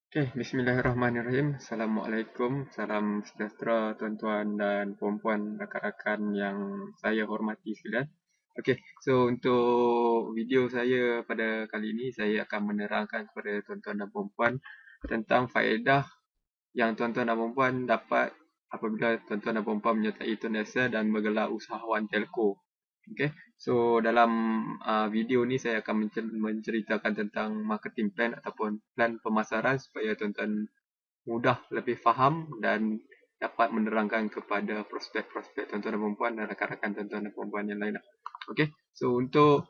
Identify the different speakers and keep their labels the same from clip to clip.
Speaker 1: Okay, Bismillahirrahmanirrahim. Assalamualaikum, salam sejahtera tuan-tuan dan puan-puan rakan-rakan yang saya hormati sekalian. Okay, so untuk video saya pada kali ini, saya akan menerangkan kepada tuan-tuan dan puan-puan tentang faedah yang tuan-tuan dan puan-puan dapat apabila tuan-tuan dan puan-puan menyertai Tunisia dan bergelar usahawan telco. Okay, so dalam video ni saya akan menceritakan tentang marketing plan ataupun plan pemasaran supaya tuan-tuan mudah lebih faham dan dapat menerangkan kepada prospek-prospek tuan-tuan dan puan-puan dan rakan-rakan tuan-tuan dan puan-puan yang lain. Okay, so untuk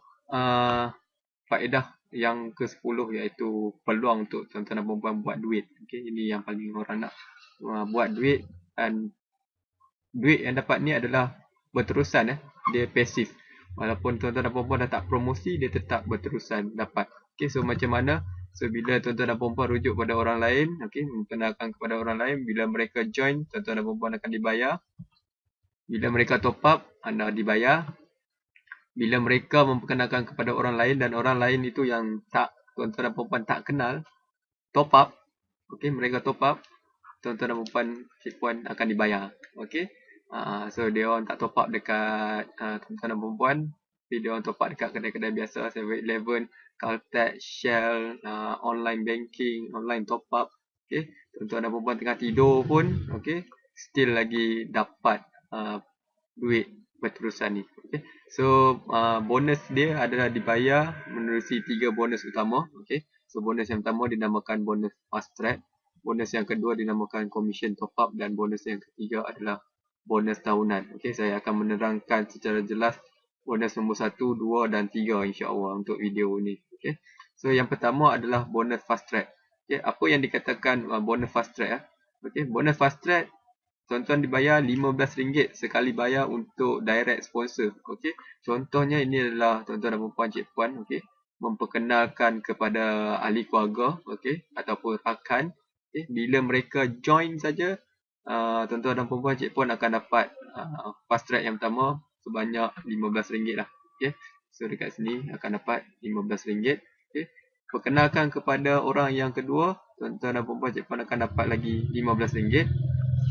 Speaker 1: faedah yang ke-10 iaitu peluang untuk tuan-tuan dan puan-puan buat duit. Okay, ini yang paling orang nak buat duit, dan duit yang dapat ni adalah berterusan, dia pasif. Walaupun tuan-tuan dan puan-puan dah tak promosi, dia tetap berterusan dapat. Okay, so macam mana? So bila tuan-tuan dan puan-puan rujuk pada orang lain, okay, memperkenalkan kepada orang lain, bila mereka join, tuan-tuan dan puan-puan akan dibayar. Bila mereka top up, anda dibayar. Bila mereka memperkenalkan kepada orang lain dan orang lain itu yang tak tuan-tuan dan puan-puan tak kenal, top up, okay, mereka top up, tuan-tuan dan puan-puan, cik puan akan dibayar. Okay. So dia orang tak top up dekat tuan-tuan dan puan-puan, tapi dia orang top up dekat kedai-kedai biasa, 7-Eleven, Caltex, Shell, online banking, online top up. Okay. Tuan-tuan dan puan-puan tengah tidur pun, okay, still lagi dapat duit berterusan ni. Okay. So bonus dia adalah dibayar menerusi 3 bonus utama. Okay. So bonus yang pertama dinamakan bonus fast track, bonus yang kedua dinamakan commission top up, dan bonus yang ketiga adalah bonus tahunan. Okay, saya akan menerangkan secara jelas bonus nombor 1, 2 dan 3 insya-Allah untuk video ini. Okay. So yang pertama adalah bonus fast track. Okay, apa yang dikatakan bonus fast track? Okay, bonus fast track, tuan-tuan dibayar RM15 sekali bayar untuk direct sponsor. Okey. Contohnya ini adalah tuan-tuan dan puan-puan, cik puan, okey, memperkenalkan kepada ahli keluarga, okey, ataupun rakan. Okey, bila mereka join saja, tuan-tuan dan puan-puan, cik puan akan dapat fast track yang pertama sebanyak RM15 lah. Okey. So dekat sini akan dapat RM15. Okey. Perkenalkan kepada orang yang kedua, tuan-tuan dan puan-puan, cik puan akan dapat lagi RM15.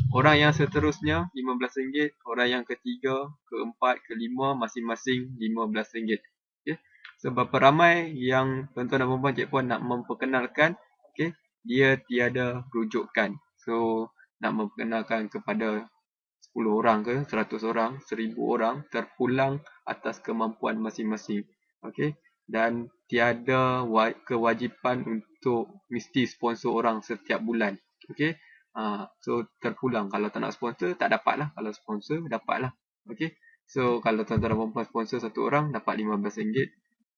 Speaker 1: Orang yang seterusnya RM15, orang yang ketiga, keempat, kelima masing-masing RM15. Okey. So berapa ramai yang tuan-tuan dan puan-puan, cik puan nak memperkenalkan, okey, dia tiada rujukan. So nak memperkenalkan kepada 10 orang ke 100 orang, 1000 orang, terpulang atas kemampuan masing-masing. Okey, dan tiada kewajipan untuk mesti sponsor orang setiap bulan. Okey. So terpulang, kalau tak nak sponsor tak dapat lah, kalau sponsor dapat lah. Okey. So kalau tuan-tuan dan puan sponsor satu orang dapat RM15,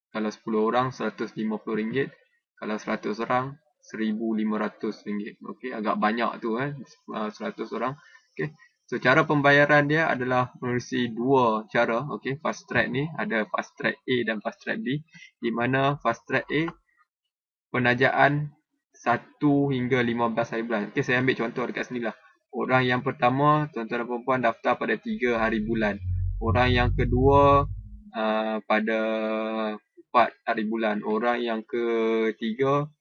Speaker 1: kalau 10 orang RM150, kalau 100 orang RM1500. Okey, agak banyak tu 100 orang. Okey. So cara pembayaran dia adalah melalui dua cara. Okey, fast track ni ada fast track A dan fast track B, di mana fast track A penajaan 1 hingga 15 hari bulan. Okey, saya ambil contoh dekat sini lah. Orang yang pertama, tuan-tuan dan puan-puan daftar pada 3 hari bulan. Orang yang kedua pada 4 hari bulan. Orang yang ketiga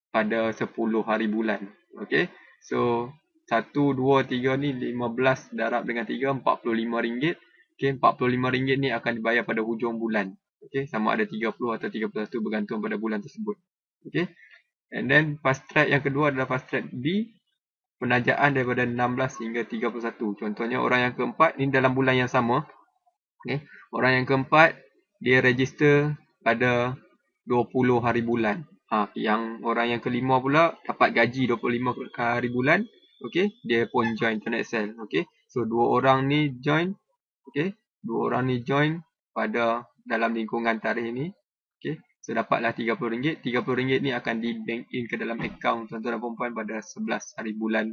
Speaker 1: pada 10 hari bulan. Okey. So 1, 2, 3 ni 15 darab dengan 3, RM45. Okey, RM45 ni akan dibayar pada hujung bulan. Okey, sama ada 30 atau 31 bergantung pada bulan tersebut. Okey. And then fast track yang kedua adalah fast track B, penajaan daripada 16 hingga 31. Contohnya orang yang keempat ni dalam bulan yang sama. Okay. Orang yang keempat dia register pada 20 hari bulan. Yang orang yang kelima pula dapat gaji 25 hari bulan. Okay. Dia pun join Tunexcel. Okay. So dua orang ni join. Okay. Dua orang ni join pada dalam lingkungan tarikh ni. Okay. So dapatlah RM30. RM30 ni akan di bank in ke dalam akaun tuan-tuan dan puan-puan pada 11 hari bulan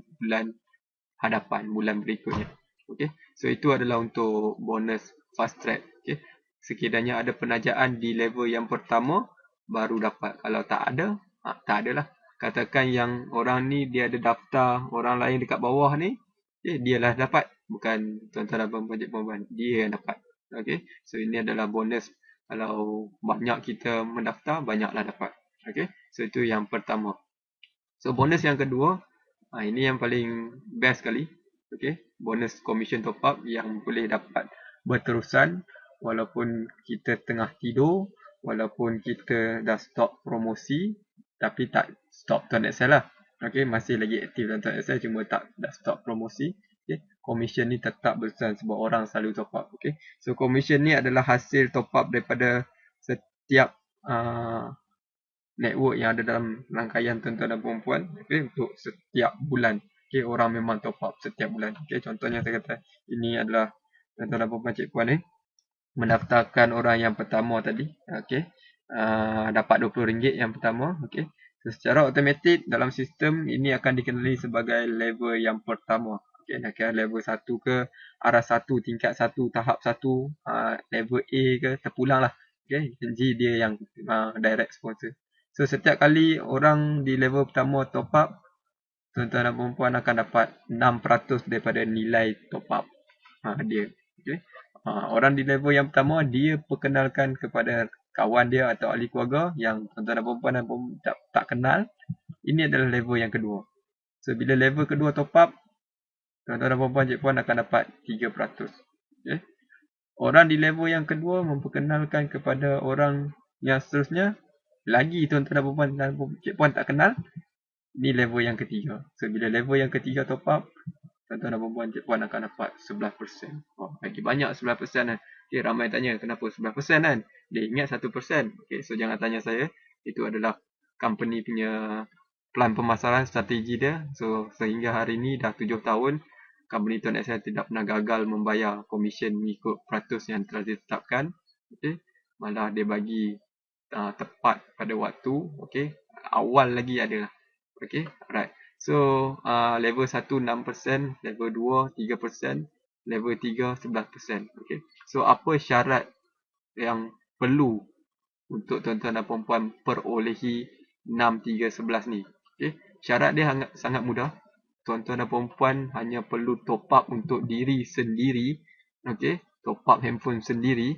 Speaker 1: hadapan, bulan berikutnya. Okay. So itu adalah untuk bonus fast track. Okay. Sekiranya ada penajaan di level yang pertama baru dapat. Kalau tak ada, tak adalah. Katakan yang orang ni dia ada daftar orang lain dekat bawah ni, okay, dia lah dapat, bukan tuan-tuan dan puan-puan, dia yang dapat. Okay. So ini adalah bonus. Kalau banyak kita mendaftar, banyaklah dapat. Okay. So itu yang pertama. So bonus yang kedua, ini yang paling best sekali. Okay, bonus commission top up yang boleh dapat berterusan walaupun kita tengah tidur, walaupun kita dah stop promosi, tapi tak stop Tuan Excel lah. Okay, masih lagi aktif dalam Tuan Excel, cuma tak dah stop promosi. Okay, commission ni tetap berterusan sebab orang selalu top up. Okay, so commission ni adalah hasil top up daripada setiap network yang ada dalam rangkaian tuan-tuan dan puan-puan, okay, untuk setiap bulan. Okay, orang memang top up setiap bulan. Okay, contohnya saya kata ini adalah tuan-tuan dan puan-puan cik puan mendaftarkan orang yang pertama tadi. Okay, dapat RM20 yang pertama. Okay, so, secara automatik dalam sistem ini akan dikenali sebagai level yang pertama. Okay, nak kira level 1 ke, arah 1, tingkat 1, tahap 1, level A ke, terpulang lah. Okay, janji dia yang direct sponsor. So setiap kali orang di level pertama top up, tuan-tuan dan perempuan akan dapat 6% daripada nilai top up dia. Okay. Orang di level yang pertama, dia perkenalkan kepada kawan dia atau ahli keluarga yang tuan-tuan dan perempuan tak kenal. Ini adalah level yang kedua. So bila level kedua top up, tuan-tuan dan perempuan cik puan akan dapat 3%. Okay. Orang di level yang kedua memperkenalkan kepada orang yang seterusnya, lagi tuan-tuan dan perempuan cik puan tak kenal, ni level yang ketiga. So bila level yang ketiga top up, tuan-tuan dan perempuan cik puan akan dapat 11%. Oh, lagi banyak 11% kan. Okay, ramai tanya kenapa 11% kan? Dia ingat 1%. Okay, so jangan tanya saya. Itu adalah company punya plan pemasaran strategi dia. So sehingga hari ni dah 7 tahun, company Tuan Excel tidak pernah gagal membayar komisen mengikut peratus yang telah ditetapkan. Okay, malah dia bagi tepat pada waktu. Okay, awal lagi ada lah. Okay, alright. So level 1 6%, level 2 3%, level 3 11%. Okay, so apa syarat yang perlu untuk tuan-tuan dan puan-puan perolehi 6, 3, 11 ni? Okay, syarat dia sangat mudah. Tuan-tuan dan puan-puan hanya perlu top up untuk diri sendiri. Okay, top up handphone sendiri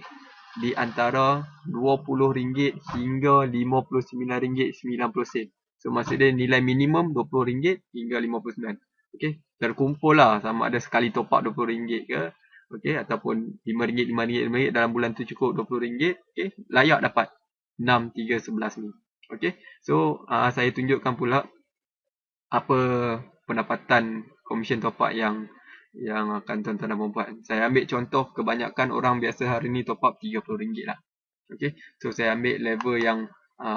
Speaker 1: di antara RM20 hingga RM59.90. So maksud dia nilai minimum RM20 hingga RM59. Okay, terkumpul lah sama ada sekali top up RM20 ke, okay, ataupun RM5, RM5 dalam bulan tu cukup RM20. Okay, layak dapat 6, 3, 11 ni. Okay, so saya tunjukkan pula apa pendapatan komisen top up yang akan tuan-tuan dan puan-puan. Saya ambil contoh kebanyakan orang biasa hari ni top up RM30 lah. Okay, so saya ambil level yang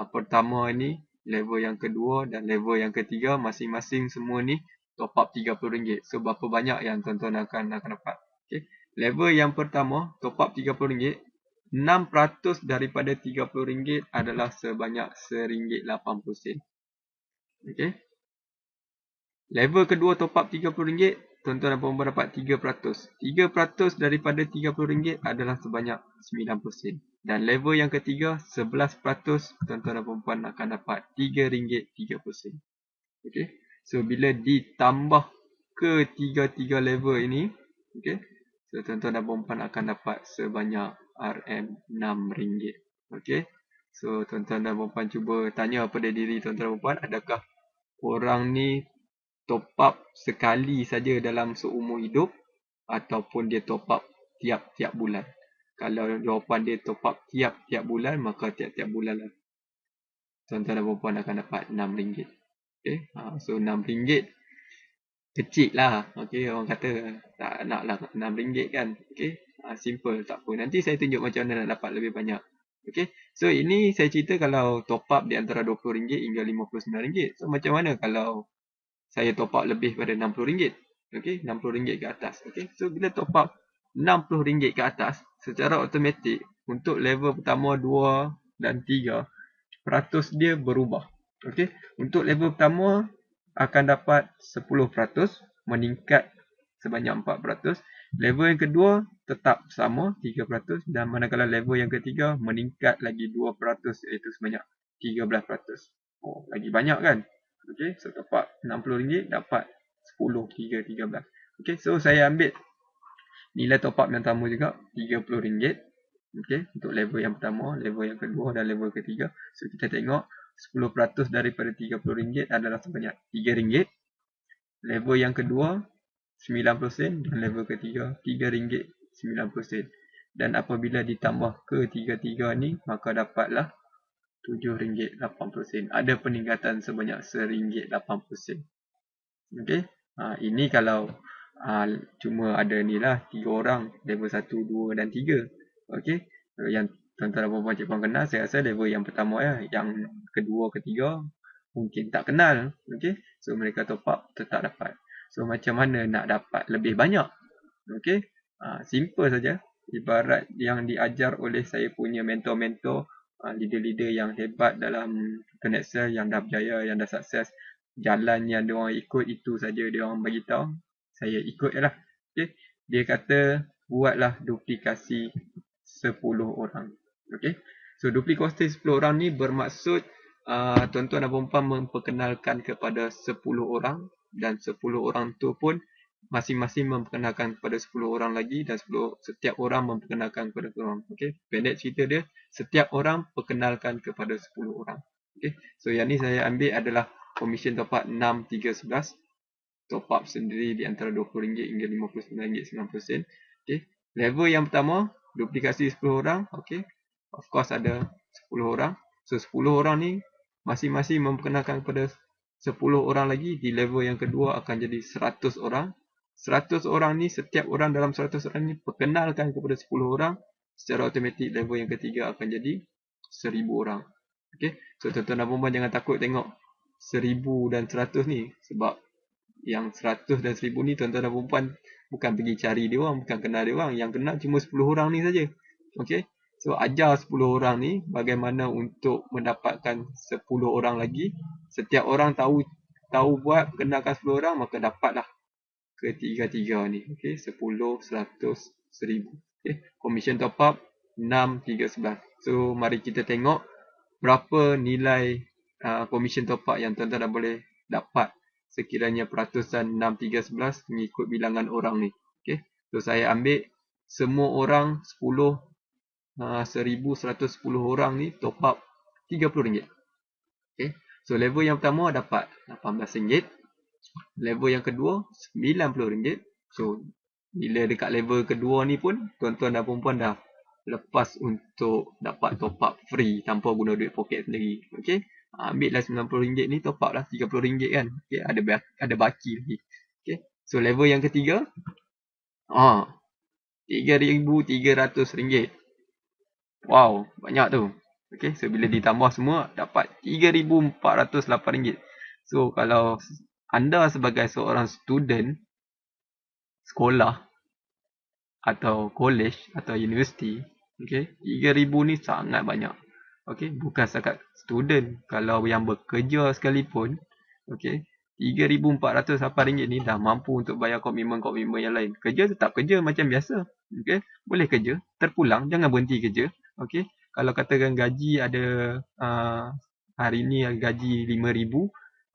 Speaker 1: pertama ni, level yang kedua dan level yang ketiga, masing-masing semua ni top up RM30. So berapa banyak yang tuan-tuan akan dapat? Okay, level yang pertama top up RM30, 6% daripada RM30 adalah sebanyak RM1.80. Okay, level kedua top up RM30, tuan-tuan dan puan-puan dapat 3%. 3% daripada RM30 adalah sebanyak 90 sen. Dan level yang ketiga 11%, tuan-tuan dan puan-puan akan dapat RM3.30. Okay, so bila ditambah ke tiga level ini, okay, so tuan-tuan dan puan-puan akan dapat sebanyak RM6. Okay, so tuan-tuan dan puan-puan cuba tanya pada diri tuan-tuan dan puan-puan, adakah orang ni top up sekali saja dalam seumur hidup ataupun dia top up tiap-tiap bulan? Kalau jawapan dia top up tiap-tiap bulan, maka tiap-tiap bulan lah tuan-tuan dan puan-puan akan dapat RM6. Okay, so RM6 kecil lah. Okay, orang kata tak nak lah RM6 kan. Okay, simple, tak apa. Nanti saya tunjuk macam mana nak dapat lebih banyak. Okay, so ini saya cerita kalau top up di antara RM20 hingga RM59. So macam mana kalau saya top up lebih pada RM60? Okay, RM60 ke atas. Okay, so bila top up RM60 ke atas, secara automatik untuk level pertama, 2 dan 3, peratus dia berubah. Okay, untuk level pertama akan dapat 10%, meningkat sebanyak 4%. Level yang kedua tetap sama 3%, dan manakala level yang ketiga meningkat lagi 2%, iaitu sebanyak 13%. Oh, lagi banyak kan? Okay, so top up RM60 dapat 10, 3, 13. Okay, so saya ambil nilai top up yang sama juga, RM30. Okay, untuk level yang pertama, level yang kedua dan level ketiga. So kita tengok 10% daripada RM30 adalah sebanyak RM3. Level yang kedua 90% dan level ketiga RM3.90. Dan apabila ditambah ke tiga-tiga ni, maka dapatlah RM7.80. Ada peningkatan sebanyak RM1.80. Okey. Ini kalau cuma ada ni lah 3 orang, level 1, 2 dan 3. Okey. Yang tuan-tuan dan puan-puan cik puan kenal, saya rasa level yang pertama ya. Yang kedua, ketiga mungkin tak kenal. Okey. So mereka top up tetap dapat. So macam mana nak dapat lebih banyak? Okey. Simple saja. Ibarat yang diajar oleh saya punya mentor-mentor, leader-leader yang hebat dalam Connexcel, yang dah berjaya, yang dah sukses. Jalan yang diorang ikut itu saja diorang bagi tahu. Saya ikut je lah. Okay. Dia kata buatlah duplikasi 10 orang. Okay. So duplikasi 10 orang ni bermaksud tuan-tuan dan puan-puan memperkenalkan kepada 10 orang, dan 10 orang tu pun masing-masing memperkenalkan kepada 10 orang lagi, dan setiap orang memperkenalkan kepada orang. Okay. Pendek cerita dia, setiap orang perkenalkan kepada 10 orang. Okay. So yang ni saya ambil adalah komisen top up 6-3-11. Top up sendiri di antara RM20 hingga RM59.90. Okay. Level yang pertama, duplikasi 10 orang. Okay. Of course ada 10 orang. So 10 orang ni masing-masing memperkenalkan kepada 10 orang lagi. Di level yang kedua akan jadi 100 orang. 100 orang ni, setiap orang dalam 100 orang ni perkenalkan kepada 10 orang. Secara automatik level yang ketiga akan jadi 1000 orang. Okay. So tuan-tuan dan puan-puan jangan takut tengok 1000 dan 100 ni. Sebab yang 100 dan 1000 ni tuan-tuan dan puan-puan bukan pergi cari dia orang, bukan kenal dia orang. Yang kenal cuma 10 orang ni saja. Okay. So ajar 10 orang ni bagaimana untuk mendapatkan 10 orang lagi. Setiap orang tahu buat kenalkan 10 orang, maka dapatlah ketiga-tiga ni. Okay. 10, 100, 1000. Okay. Commission top up 6-3-11. So mari kita tengok berapa nilai commission top up yang tuan-tuan dah boleh dapat sekiranya peratusan 6-3-11 mengikut bilangan orang ni. Okay. So saya ambil semua orang 1110 orang ni top up RM30. Okay. So level yang pertama dapat RM18. Level yang kedua RM90. So bila dekat level kedua ni pun tuan-tuan dan puan-puan dah lepas untuk dapat top up free tanpa guna duit poket sendiri. Okay. Ambil lah RM90 ni, top up lah RM30 kan. Okay. Ada baki lagi. Okay. So level yang ketiga RM3,300. Wow, banyak tu. Okay. So bila ditambah semua dapat RM3,408. So kalau anda sebagai seorang student sekolah atau college atau universiti, okay, RM3,000 ni sangat banyak. Okay, bukan setakat student, kalau yang bekerja sekalipun, okay, RM3,408 ni dah mampu untuk bayar komitmen-komitmen yang lain. Kerja tetap kerja macam biasa. Okay, boleh kerja, terpulang, jangan berhenti kerja. Okay, kalau katakan gaji ada hari ni gaji RM5,000,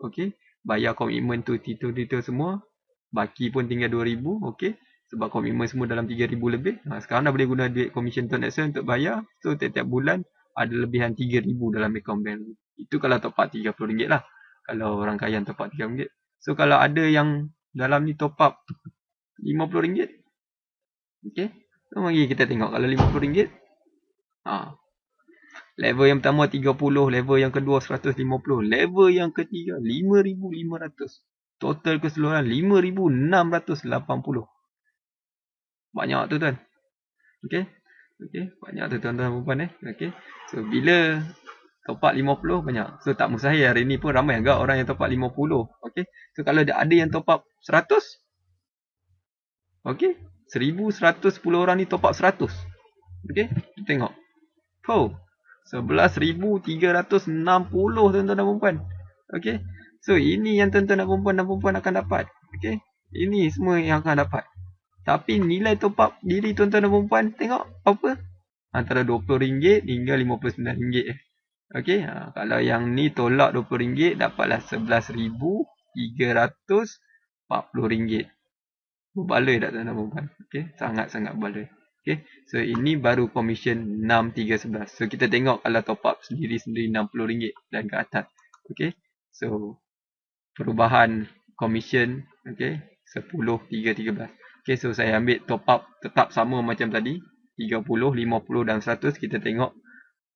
Speaker 1: okay, bayar komitmen tu titel semua, baki pun tinggal RM2,000, okay. Sebab komitmen semua dalam RM3,000 lebih. Sekarang dah boleh guna duit komisen Connexcel untuk bayar. So tiap-tiap bulan ada lebihan RM3,000 dalam account bank. Itu kalau top up RM30 lah. Kalau orang kaya top up RM3. So kalau ada yang dalam ni top up RM50. Okay. So mari kita tengok kalau RM50. Level yang pertama 30, level yang kedua 150, level yang ketiga 5,500. Total keseluruhan 5,680. Banyak tu tuan. Okey. Okey, banyak tu tuan-tuan dan puan-puan Okey. So bila top up 50 banyak. So tak mustahil hari ni pun ramai agak orang yang top up 50. Okey. So kalau ada yang top up 100. Okey. 1,110 orang ni top up 100. Okey. Kita tengok. 11,360 tuan-tuan dan puan-puan. Okey. So ini yang tuan-tuan dan puan-puan akan dapat. Okey. Ini semua yang akan dapat. Tapi nilai top up diri tuan-tuan dan puan-puan tengok apa? Antara RM20 hingga RM59. Okey. Kalau yang ni tolak RM20 dapatlah RM11,340. Berbaloi tak tuan-tuan dan puan-puan? Okey. Sangat-sangat berbaloi. Okay, so ini baru commission 6311. So kita tengok kalau top up sendiri-sendiri RM60 dan ke atas. Okay, so perubahan commission, okay, 10, 3, 13. Okay, so saya ambil top up tetap sama macam tadi, 30, 50 dan 100. Kita tengok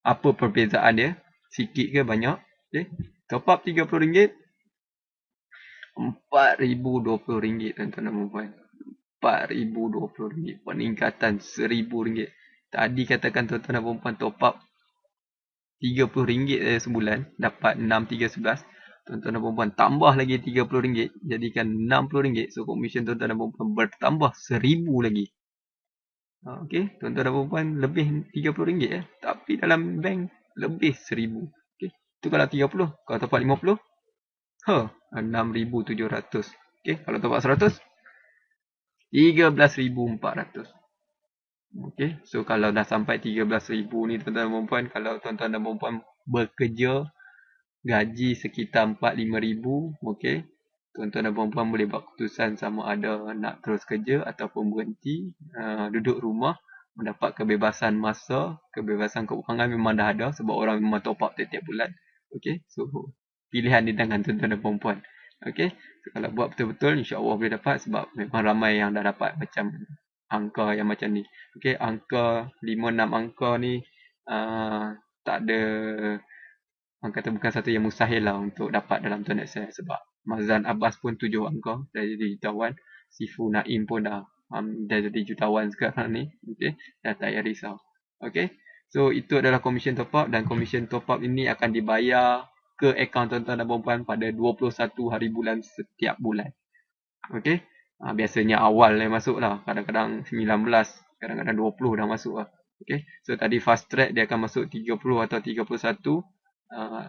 Speaker 1: apa perbezaan dia, sikit ke banyak. Okay, top up RM30, RM4,020 tuan-tuan dan puan. RM4,020, peningkatan RM1,000. Tadi katakan tuan-tuan dan puan top up RM30 sebulan, dapat 6,311. Tuan-tuan dan puan tambah lagi RM30, jadikan RM60. So komisen tuan-tuan dan puan bertambah RM1,000 lagi. Okey, tuan-tuan dan puan lebih RM30 tapi dalam bank lebih RM1,000. Okey, itu kalau 30. Kalau top up 50, 6,700. Okey, kalau top up 100, 13,400. Okey, so kalau dah sampai 13,000 ni tuan-tuan dan puan, kalau tuan-tuan dan puan bekerja gaji sekitar 4-5,000, okey, tuan-tuan dan puan boleh buat keputusan sama ada nak terus kerja ataupun berhenti, duduk rumah, mendapat kebebasan masa, kebebasan keuangan memang dah ada sebab orang memang top up tiap-tiap bulan. Okey, so pilihan di tangan tuan-tuan dan puan. Okey, so, kalau buat betul-betul insya-Allah boleh dapat sebab memang ramai yang dah dapat macam angka yang macam ni. Okey, angka 5-6 angka ni tak ada, orang kata bukan satu yang mustahil lah untuk dapat dalam tuan Excel sebab Mazan Abbas pun 7 angka dah jadi jutawan, Sifu Naim pun dah jadi jutawan sekarang ni. Okey, dah tak payah risau. Okey, so itu adalah komisen top up dan komisen top up ini akan dibayar ke akaun tuan-tuan dan puan pada 21 hari bulan setiap bulan. Okey, biasanya awal yang masuk lah, kadang-kadang 19, kadang-kadang 20 dah masuk lah. Okey, so tadi fast track dia akan masuk 30 atau 31,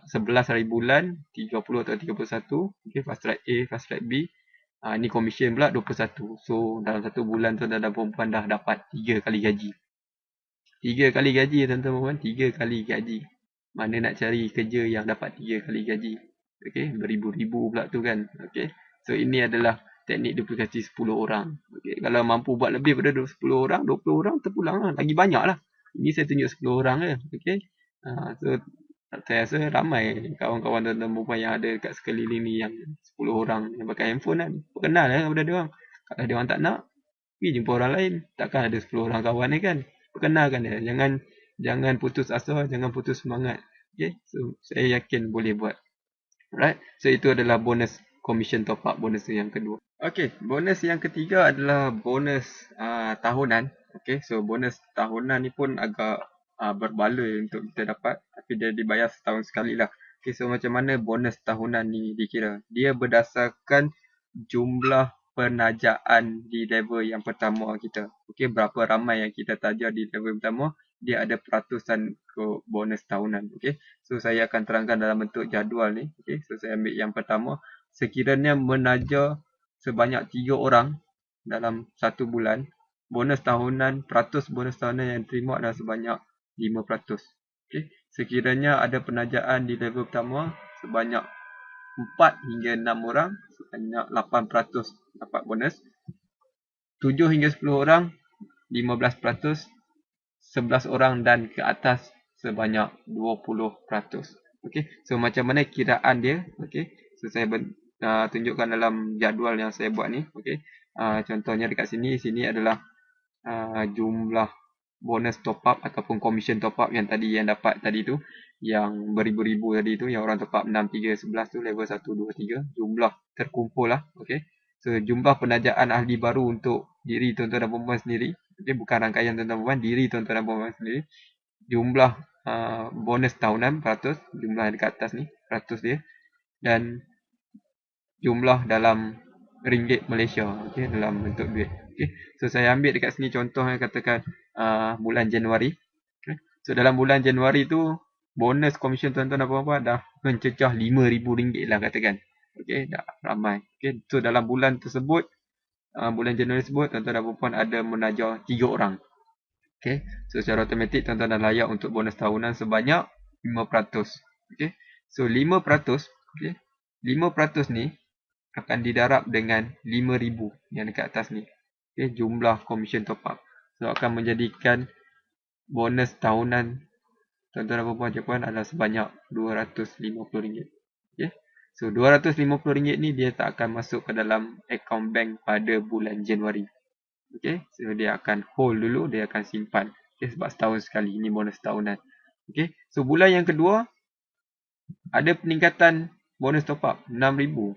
Speaker 1: 11 hari bulan, 30 atau 31. Okey, fast track A, fast track B. Ni komisen pula 21. So dalam satu bulan tuan-tuan dan puan dah dapat 3 kali gaji. 3 kali gaji tuan-tuan dan puan, 3 kali gaji. Mana nak cari kerja yang dapat 3 kali gaji? Okey, beribu-ribu pula tu kan. Okey, so ini adalah teknik duplikasi 10 orang. Okey, kalau mampu buat lebih daripada 10 orang, 20 orang terpulang lah. Lagi banyak lah. Ini saya tunjuk 10 orang je. Okey, so saya rasa ramai kawan-kawan dan perempuan yang ada kat sekeliling ni yang 10 orang yang pakai handphone kan. Perkenal lah kepada dia orang. Kalau dia orang tak nak, pergi jumpa orang lain. Takkan ada 10 orang kawan ni kan. Perkenalkan dia. Jangan putus asa, jangan putus semangat. Okay, so saya yakin boleh buat. Alright, so itu adalah bonus commission top up, bonus yang kedua. Okay, bonus yang ketiga adalah bonus tahunan. Okay, so bonus tahunan ni pun agak berbaloi untuk kita dapat, tapi dia dibayar setahun sekali lah. Okay, so macam mana bonus tahunan ni dikira? Dia berdasarkan jumlah penajaan di level yang pertama kita. Okay, berapa ramai yang kita taja di level pertama, dia ada peratusan ke bonus tahunan. Okay, so saya akan terangkan dalam bentuk jadual ni. Okay, so saya ambil yang pertama. Sekiranya menaja sebanyak 3 orang dalam satu bulan, bonus tahunan, peratus bonus tahunan yang diterima adalah sebanyak 5%. Okay, sekiranya ada penajaan di level pertama sebanyak 4 hingga 6 orang, sebanyak 8% dapat bonus. 7 hingga 10 orang, 15%. 11 orang dan ke atas sebanyak 20%. Okey, so macam mana kiraan dia? Okey, so saya tunjukkan dalam jadual yang saya buat ni. Okey, contohnya dekat sini adalah jumlah bonus top up ataupun commission top up yang dapat tadi tu, yang beribu-ribu tadi tu, yang orang top up 6, 3, 11 tu, level 1, 2, 3, jumlah terkumpul lah. Okey, so jumlah penajaan ahli baru untuk diri tuan-tuan dan puan sendiri. Okey, bukan rangkaian tuan-tuan dan puan, diri tuan-tuan dan puan sendiri. Jumlah bonus tahunan peratus, jumlah yang dekat atas ni peratus dia, dan jumlah dalam ringgit Malaysia. Okey, dalam bentuk duit. Okey, so saya ambil dekat sini contohnya, katakan bulan Januari. Okay. So dalam bulan Januari tu bonus komisen tuan-tuan dan puan-puan dah mencecah RM5,000 lah katakan. Okey, dah ramai. Okey, so dalam bulan tersebut, bulan Januari tersebut, tuan-tuan dan puan-puan ada menaja 3 orang. Okey, so secara automatik tuan-tuan dah layak untuk bonus tahunan sebanyak 5%. Okey, so 5%, okey, 5% ni akan didarab dengan 5,000 yang dekat atas ni. Okay, jumlah komisen top up. So akan menjadikan bonus tahunan tuan-tuan dan puan-puan Jepun adalah sebanyak RM250. Okay. So RM250 ni dia tak akan masuk ke dalam account bank pada bulan Januari. Okay. So dia akan hold dulu, dia akan simpan. Okay. Sebab setahun sekali, ini bonus tahunan. Okay. So bulan yang kedua ada peningkatan bonus top up RM6,000.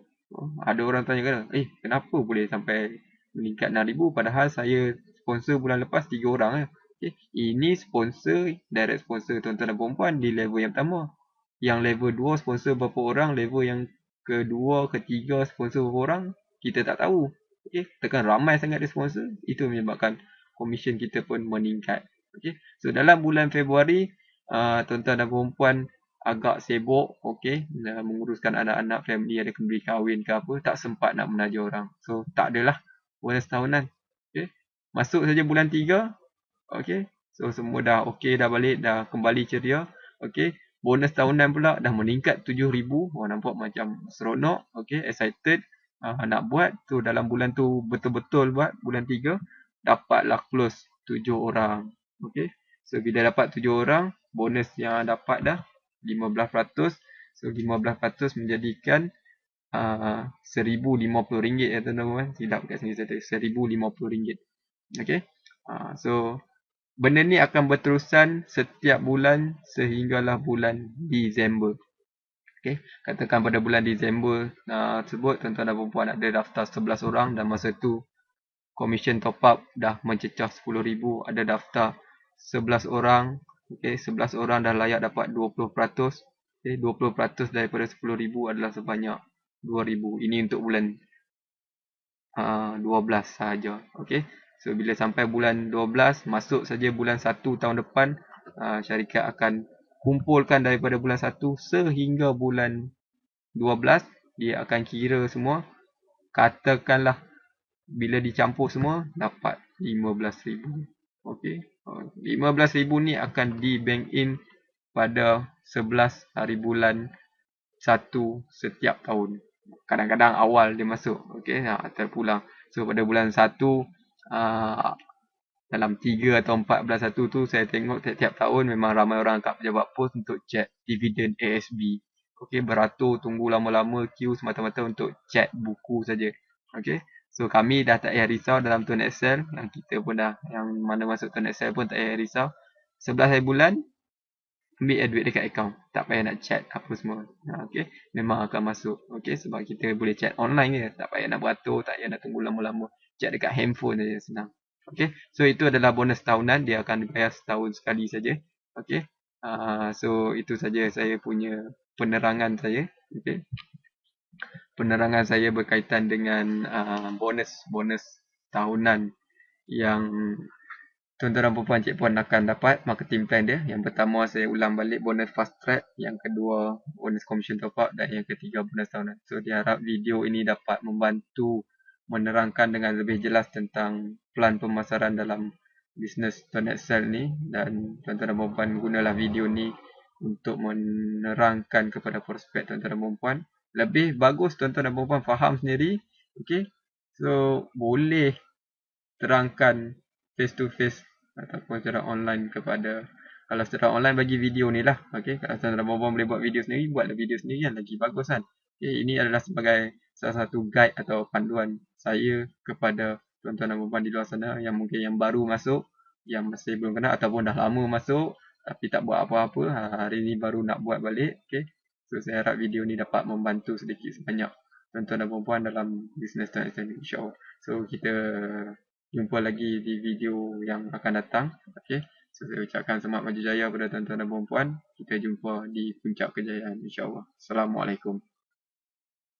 Speaker 1: Ada orang tanya kan, kenapa boleh sampai meningkat RM6,000 padahal saya sponsor bulan lepas 3 orang. Okay. Ini sponsor, direct sponsor tuan-tuan dan puan-puan di level yang pertama. Yang level 2 sponsor berapa orang, level yang kedua, ketiga sponsor berapa orang, kita tak tahu. Okay. Tekan ramai sangat dia sponsor, itu menyebabkan komisen kita pun meningkat. Okay. So dalam bulan Februari, tuan-tuan dan puan-puan agak sibuk, okay, menguruskan anak-anak, family, ada kembali kahwin ke apa, tak sempat nak menaja orang. So tak adalah bonus tahunan. Okay. Masuk saja bulan 3, okay. So semua dah okay, dah balik, dah kembali ceria. Okay. Bonus tahunan pula dah meningkat 7,000. Nampak macam seronok, okay, excited nak buat. So dalam bulan tu betul-betul buat, bulan 3, dapatlah close 7 orang. Okay. So bila dapat 7 orang, bonus yang dapat dah 15%. So 15% menjadikan RM1,050 ya tuan-tuan. Silap kat sini saya RM1,050. Okay. So benda ni akan berterusan setiap bulan sehinggalah bulan Disember. Okay. Katakan pada bulan Disember tersebut tuan-tuan dan puan-puan ada daftar 11 orang dan masa tu commission top up dah mencecah RM10,000. Ada daftar 11 orang. Okay, 11 orang dah layak dapat 20%. Okay, 20% daripada 10,000 adalah sebanyak 2,000. Ini untuk bulan 12 sahaja. Okay, so bila sampai bulan 12, masuk saja bulan 1 tahun depan, syarikat akan kumpulkan daripada bulan 1 sehingga bulan 12. Dia akan kira semua. Katakanlah bila dicampur semua dapat 15,000. Okey. 15,000 ni akan di bank in pada 11 hari bulan 1 setiap tahun. Kadang-kadang awal dia masuk. Okey, terpulang. So pada bulan 1 dalam 3 atau 4 bulan 1 tu saya tengok tiap-tiap tahun memang ramai orang angkat pejabat pos untuk check dividen ASB. Okey, beratur tunggu lama-lama queue semata-mata untuk check buku saja. Okey. So kami dah tak payah risau dalam Tuan Excel, yang kita pun dah, yang mana masuk Tuan Excel pun tak payah risau. 11 hari bulan ambil duit dekat akaun, tak payah nak chat apa semua. Okey, memang akan masuk. Okey, sebab kita boleh chat online je, tak payah nak beratur, tak payah nak tunggu lama-lama. Chat dekat handphone saja senang. Okey, so itu adalah bonus tahunan, dia akan dibayar setahun sekali saja. Okey. So itu saja saya punya penerangan saya. Okey. Penerangan saya berkaitan dengan bonus tahunan yang tuan-tuan dan puan-puan Cik Puan akan dapat marketing plan dia. Yang pertama saya ulang balik bonus fast track, yang kedua bonus commission top up dan yang ketiga bonus tahunan. So diharap video ini dapat membantu menerangkan dengan lebih jelas tentang plan pemasaran dalam bisnes Tuan Excel ni, dan tuan-tuan dan puan-puan gunalah video ni untuk menerangkan kepada prospek tuan-tuan dan puan-puan. Lebih bagus tuan-tuan dan puan-puan faham sendiri. Okay. So boleh terangkan face to face ataupun secara online kepada, kalau secara online bagi video ni lah. Okay. Kalau tuan-tuan dan puan-puan boleh buat video sendiri, buatlah video sendiri kan, lagi bagus kan. Okay. Ini adalah sebagai salah satu guide atau panduan saya kepada tuan-tuan dan puan-puan di luar sana yang mungkin yang baru masuk, yang masih belum kenal ataupun dah lama masuk tapi tak buat apa-apa, hari ni baru nak buat balik. Okay. So saya harap video ni dapat membantu sedikit sebanyak tuan-tuan dan puan-puan dalam bisnes Tuan Excel ni, insyaAllah. So kita jumpa lagi di video yang akan datang. Okay. So saya ucapkan selamat maju jaya kepada tuan-tuan dan puan-puan. Kita jumpa di puncak kejayaan, insyaAllah. Assalamualaikum.